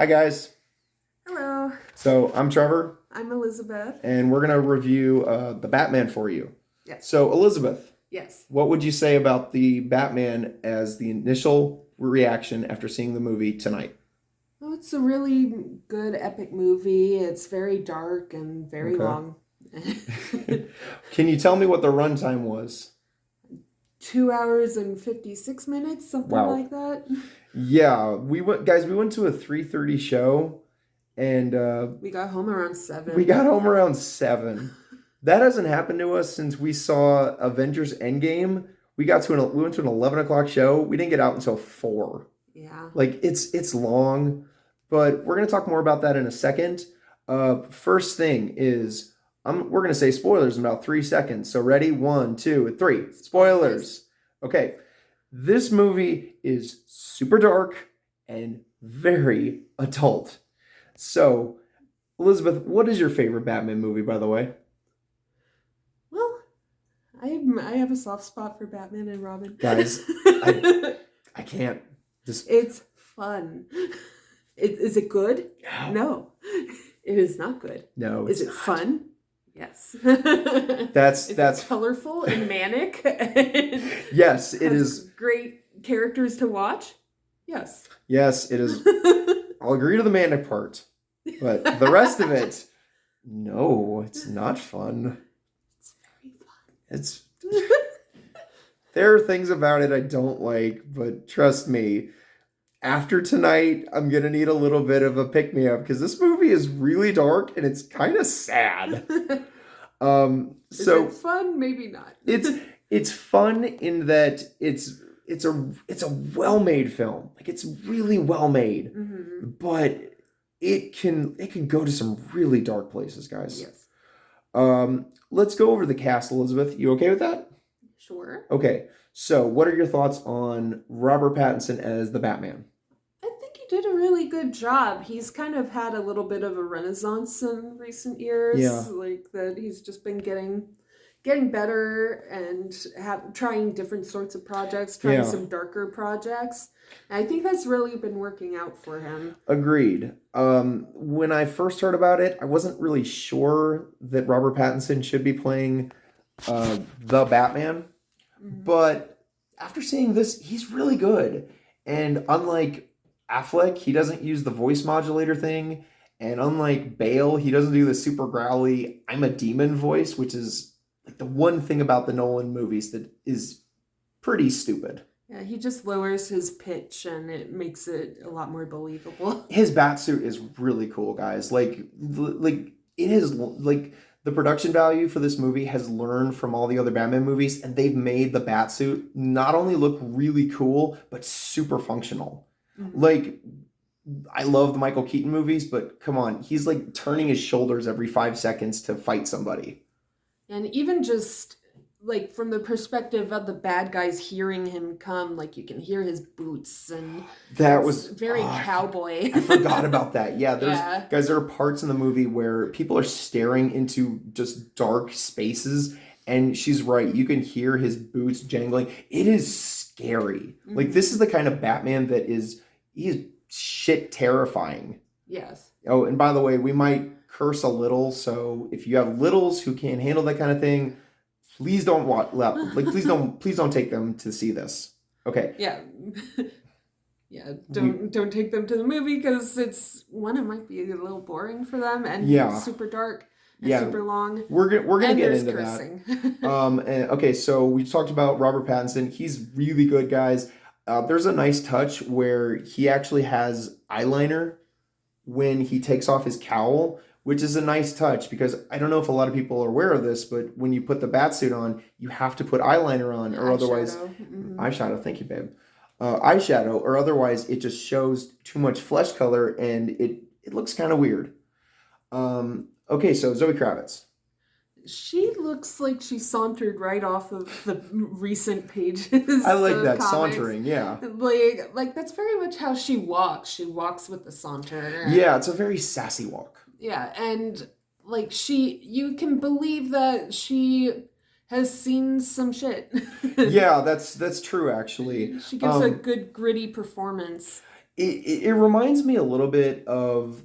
Hi, guys. Hello, So I'm Trevor, I'm Elizabeth. and we're going to review the Batman for you. Yes. So, Elizabeth, Yes. what would you say about the Batman as the initial reaction after seeing the movie tonight? Well, it's a really good epic movie. It's very dark and very Okay. long. Can you tell me what the runtime was? 2 hours and 56 minutes, something Wow. like that. Yeah, guys. We went to a 3:30 show, and We got home around 7. we got home around 7. That hasn't happened to us since we saw Avengers Endgame. We went to an 11 o'clock show. We didn't get out until 4. Yeah. Like it's long, but we're gonna talk more about that in a second. First thing is we're gonna say spoilers in about 3 seconds. So ready? 1, 2, 3. Spoilers. Okay. This movie is super dark and very adult. So, Elizabeth, what is your favorite Batman movie, by the way? Well, I have a soft spot for Batman and Robin. Guys, I can't. It's fun. Is it good? No. No. It is not good. No, Is it's it not. fun? Yes. That's It's colorful and manic. And yes, it has is. great characters to watch. Yes. Yes, it is. I'll agree to the manic part, but the rest of it, no, it's not fun. It's very fun. It's there are things about it I don't like, but trust me, after tonight, I'm gonna need a little bit of a pick me up because this movie is really dark and it's kind of sad. Is So it fun? Maybe not. it's fun in that it's a well-made film. Like it's really well made, Mm-hmm. but it can go to some really dark places, guys. Yes. Let's go over the cast, Elizabeth. You okay with that? Sure. Okay. So, what are your thoughts on Robert Pattinson as the Batman? I think he did a really good job. He's kind of had a little bit of a renaissance in recent years. Yeah. Like that he's just been getting better and trying different sorts of projects, trying Yeah. some darker projects. And I think that's really been working out for him. Agreed. When I first heard about it, I wasn't really sure that Robert Pattinson should be playing the Batman. Mhm. But after seeing this, he's really good. And unlike Affleck, he doesn't use the voice modulator thing. And unlike Bale, he doesn't do the super growly "I'm a demon" voice, which is like the one thing about the Nolan movies that is pretty stupid. Yeah, he just lowers his pitch and it makes it a lot more believable. His batsuit is really cool, guys. Like it is like the production value for this movie has learned from all the other Batman movies, and they've made the batsuit not only look really cool but super functional. Mhm. Like I love the Michael Keaton movies, but come on, he's like turning his shoulders every 5 seconds to fight somebody. And even just like from the perspective of the bad guys hearing him come, like you can hear his boots and That it's was very cowboy. I forgot about that. Yeah, Yeah. there are parts in the movie where people are staring into just dark spaces, and she's right. You can hear his boots jangling. It is scary. Like Mhm. this is the kind of Batman that he's shit terrifying. Yes. Oh, and by the way, we might curse a little, so if you have littles who can't handle that kind of thing, please don't please don't take them to see this. Okay. Yeah. Yeah, don't take them to the movie because it might be a little boring for them and Yeah. super dark and Yeah. super long. We're gonna And get there's into cursing. that. Okay, so we talked about Robert Pattinson. He's really good, guys. There's a nice touch where he actually has eyeliner when he takes off his cowl, which is a nice touch because I don't know if a lot of people are aware of this, but when you put the batsuit on, you have to put eyeliner on, or otherwise Eyeshadow. Mhm. eyeshadow. Thank you, babe. Eyeshadow, or otherwise it just shows too much flesh color and it looks kind of weird. Okay, so Zoe Kravitz. She looks like she sauntered right off of the recent pages. I like of that comics. sauntering, yeah. Like that's very much how she walks. She walks with the saunter. Yeah, it's a very sassy walk. Yeah, and like you can believe that she has seen some shit. Yeah, that's true actually. She gives a good gritty performance. It reminds me a little bit of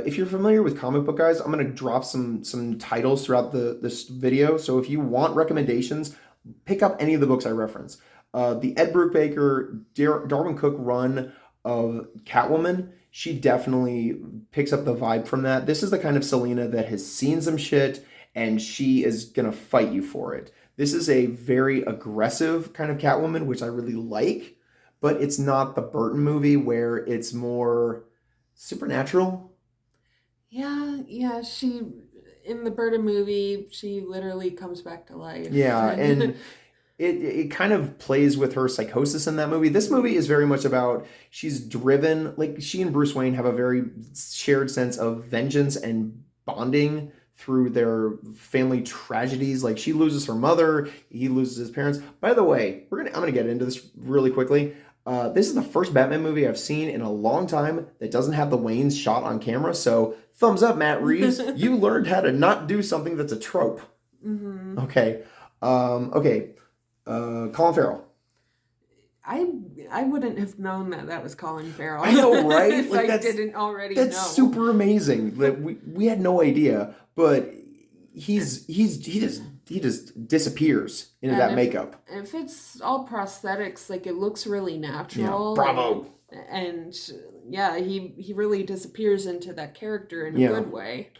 if you're familiar with comic book guys, I'm gonna drop some titles throughout this video. So if you want recommendations, pick up any of the books I reference. The Ed Brubaker, Darwin Cook run of Catwoman, she definitely picks up the vibe from that. This is the kind of Selena that has seen some shit and she is gonna fight you for it. This is a very aggressive kind of Catwoman, which I really like, but it's not the Burton movie where it's more supernatural. Yeah, she in the Burton movie, she literally comes back to life. Yeah, and it kind of plays with her psychosis in that movie. This movie is very much about she's driven, like she and Bruce Wayne have a very shared sense of vengeance and bonding through their family tragedies. Like she loses her mother, he loses his parents. By the way, I'm gonna get into this really quickly. This is the first Batman movie I've seen in a long time that doesn't have the Waynes shot on camera. So thumbs up, Matt Reeves. You learned how to not do something that's a trope. Mm-hmm. Okay. Okay. Colin Farrell. I wouldn't have known that was Colin Farrell. I know, right? If Like I didn't already that's know. super amazing. That we had no idea, but he just disappears into that makeup. If it's all prosthetics, like it looks really natural. Yeah, bravo. And yeah, he really disappears into that character in a good way.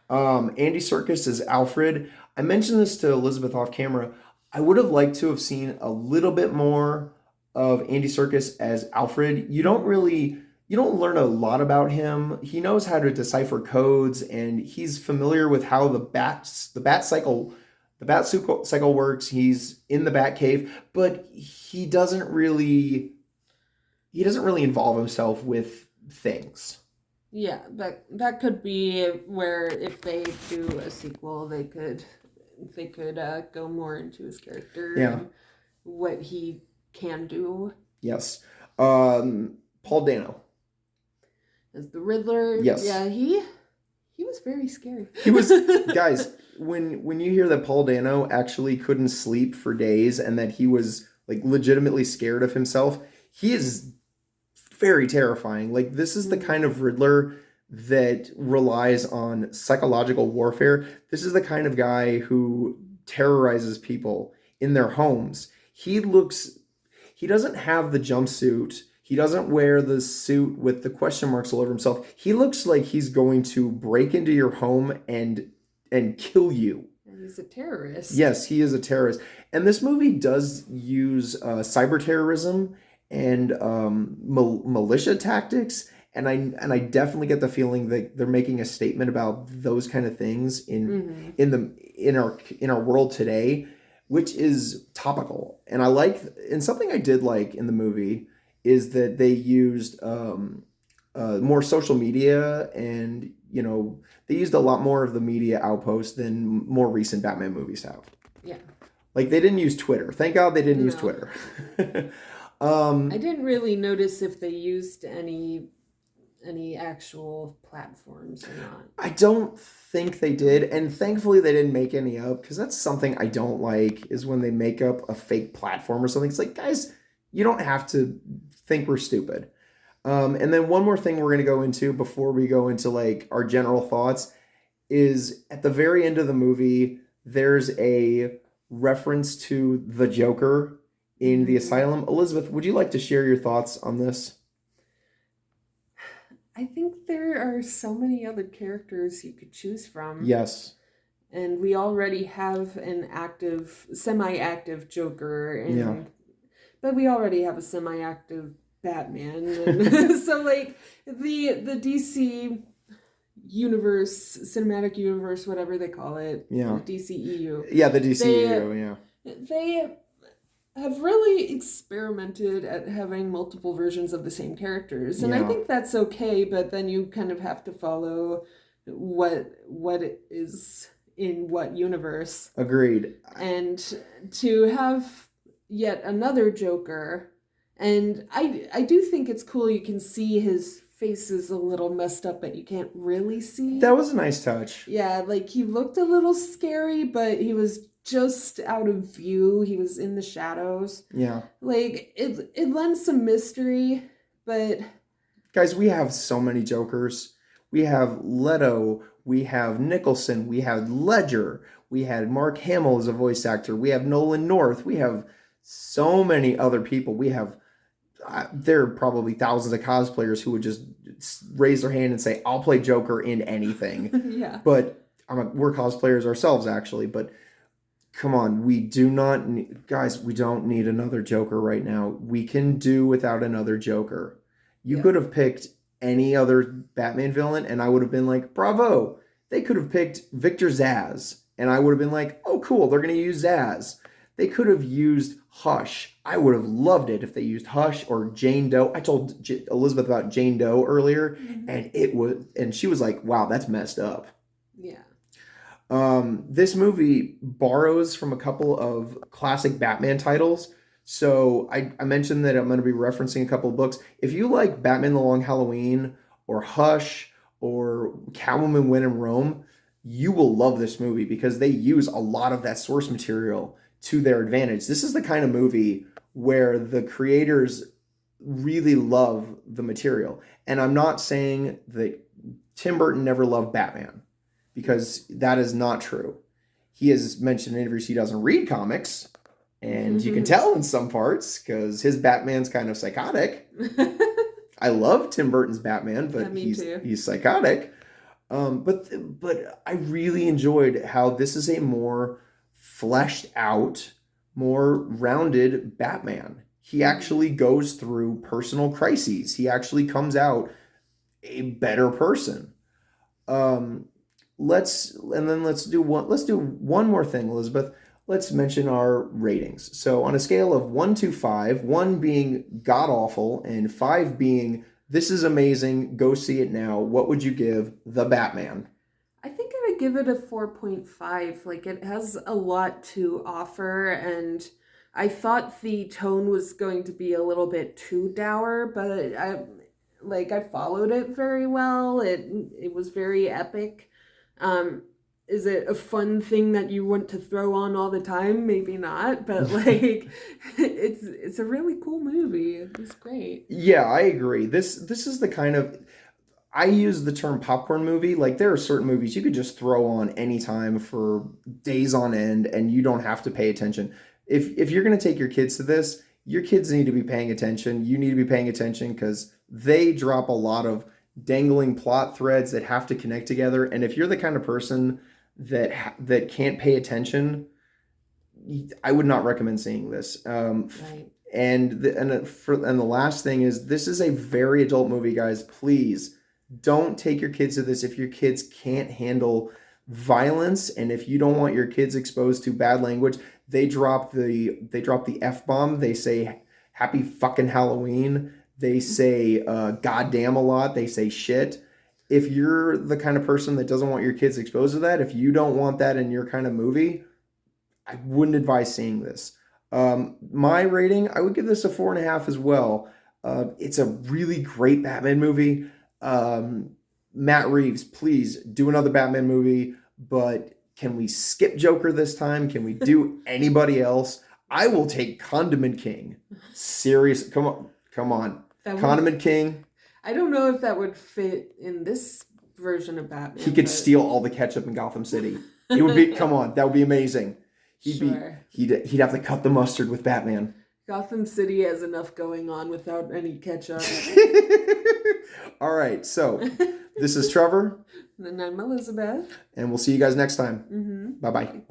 Andy Serkis is Alfred. I mentioned this to Elizabeth off camera. I would have liked to have seen a little bit more of Andy Serkis as Alfred. You don't learn a lot about him. He knows how to decipher codes, and he's familiar with how the bat cycle works. He's in the Bat Cave, but he doesn't really involve himself with things. Yeah, that could be where if they do a sequel, they could go more into his character and what he can do. Yes. Paul Dano as the Riddler. Yes. Yeah, he was very scary. He was guys, when you hear that Paul Dano actually couldn't sleep for days and that he was like legitimately scared of himself, he is very terrifying. Like this is the kind of Riddler that relies on psychological warfare. This is the kind of guy who terrorizes people in their homes. He doesn't have the jumpsuit. He doesn't wear the suit with the question marks all over himself. He looks like he's going to break into your home and kill you. He's a terrorist. Yes, he is a terrorist. And this movie does use cyber terrorism and militia tactics, and I definitely get the feeling that they're making a statement about those kind of things in our world today, which is topical. And something I did like in the movie is that they used more social media, and they used a lot more of the media outpost than more recent Batman movies have. Yeah. Like they didn't use Twitter. Thank God they didn't use Twitter. I didn't really notice if they used any actual platforms or not. I don't think they did, and thankfully they didn't make any up, because that's something I don't like, is when they make up a fake platform or something. It's like, guys, you don't have to think we're stupid. And then one more thing we're going to go into before we go into like our general thoughts is at the very end of the movie, there's a reference to the Joker in the asylum. Elizabeth, would you like to share your thoughts on this? I think there are so many other characters you could choose from. Yes. And we already have an semi-active Joker, but we already have a semi-active Batman. And so like the DC universe, cinematic universe, whatever they call it. Yeah. The DCEU. Yeah, the DCEU, They have really experimented at having multiple versions of the same characters. And I think that's okay, but then you kind of have to follow what it is in what universe. Agreed. And to have yet another Joker, and I do think it's cool you can see his face is a little messed up, but you can't really see. That was a nice touch. Yeah, like he looked a little scary, but he was just out of view. He was in the shadows. Yeah. Like it lends some mystery, but Guys, we have so many Jokers. We have Leto, we have Nicholson, we have Ledger, we had Mark Hamill as a voice actor, we have Nolan North, we have so many other people. We have there are probably thousands of cosplayers who would just raise their hand and say, "I'll play Joker in anything." Yeah. But we're cosplayers ourselves, actually. But come on, we do not need, guys. We don't need another Joker right now. We can do without another Joker. You could have picked any other Batman villain, and I would have been like, "Bravo!" They could have picked Victor Zsasz, and I would have been like, "Oh, cool! They're going to use Zsasz." They could have used Hush. I would have loved it if they used Hush or Jane Doe. I told Elizabeth about Jane Doe earlier, and she was like, "Wow, that's messed up." Yeah. This movie borrows from a couple of classic Batman titles. So I mentioned that I'm going to be referencing a couple of books. If you like Batman the Long Halloween or Hush or Catwoman When in Rome, you will love this movie because they use a lot of that source material to their advantage. This is the kind of movie where the creators really love the material. And I'm not saying that Tim Burton never loved Batman, because that is not true. He has mentioned in interviews he doesn't read comics, and you can tell in some parts because his Batman's kind of psychotic. I love Tim Burton's Batman, but he's psychotic. But I really enjoyed how this is a more fleshed out, more rounded Batman. He actually goes through personal crises. He actually comes out a better person. Let's do one more thing, Elizabeth. Let's mention our ratings. So on a scale of 1 to 5, 1 being god awful and 5 being this is amazing, go see it now, what would you give The Batman? I think I would give it a 4.5. Like, it has a lot to offer, and I thought the tone was going to be a little bit too dour, but I followed it very well. It was very epic. Is it a fun thing that you want to throw on all the time? Maybe not, but like it's a really cool movie. It's great. Yeah, I agree. This is the kind of, I use the term popcorn movie. Like, there are certain movies you could just throw on anytime for days on end and you don't have to pay attention. If you're going to take your kids to this, your kids need to be paying attention. You need to be paying attention because they drop a lot of dangling plot threads that have to connect together. And if you're the kind of person that can't pay attention, I would not recommend seeing this. Right. And the last thing is, this is a very adult movie, guys. Please don't take your kids to this if your kids can't handle violence, and if you don't want your kids exposed to bad language. They drop the F-bomb. They say happy fucking Halloween. They say goddamn a lot. They say shit. If you're the kind of person that doesn't want your kids exposed to that, if you don't want that in your kind of movie, I wouldn't advise seeing this. My rating, I would give this a 4.5 as well. It's a really great Batman movie. Matt Reeves, please do another Batman movie, but can we skip Joker this time? Can we do anybody else? I will take Condiment King. Serious, come on. Condiment King. I don't know if that would fit in this version of Batman. He could steal all the ketchup in Gotham City. It would be, come on, that would be amazing. He'd have to cut the mustard with Batman. Gotham City has enough going on without any ketchup. All right, so this is Trevor. And I'm Elizabeth. And we'll see you guys next time. Bye-bye.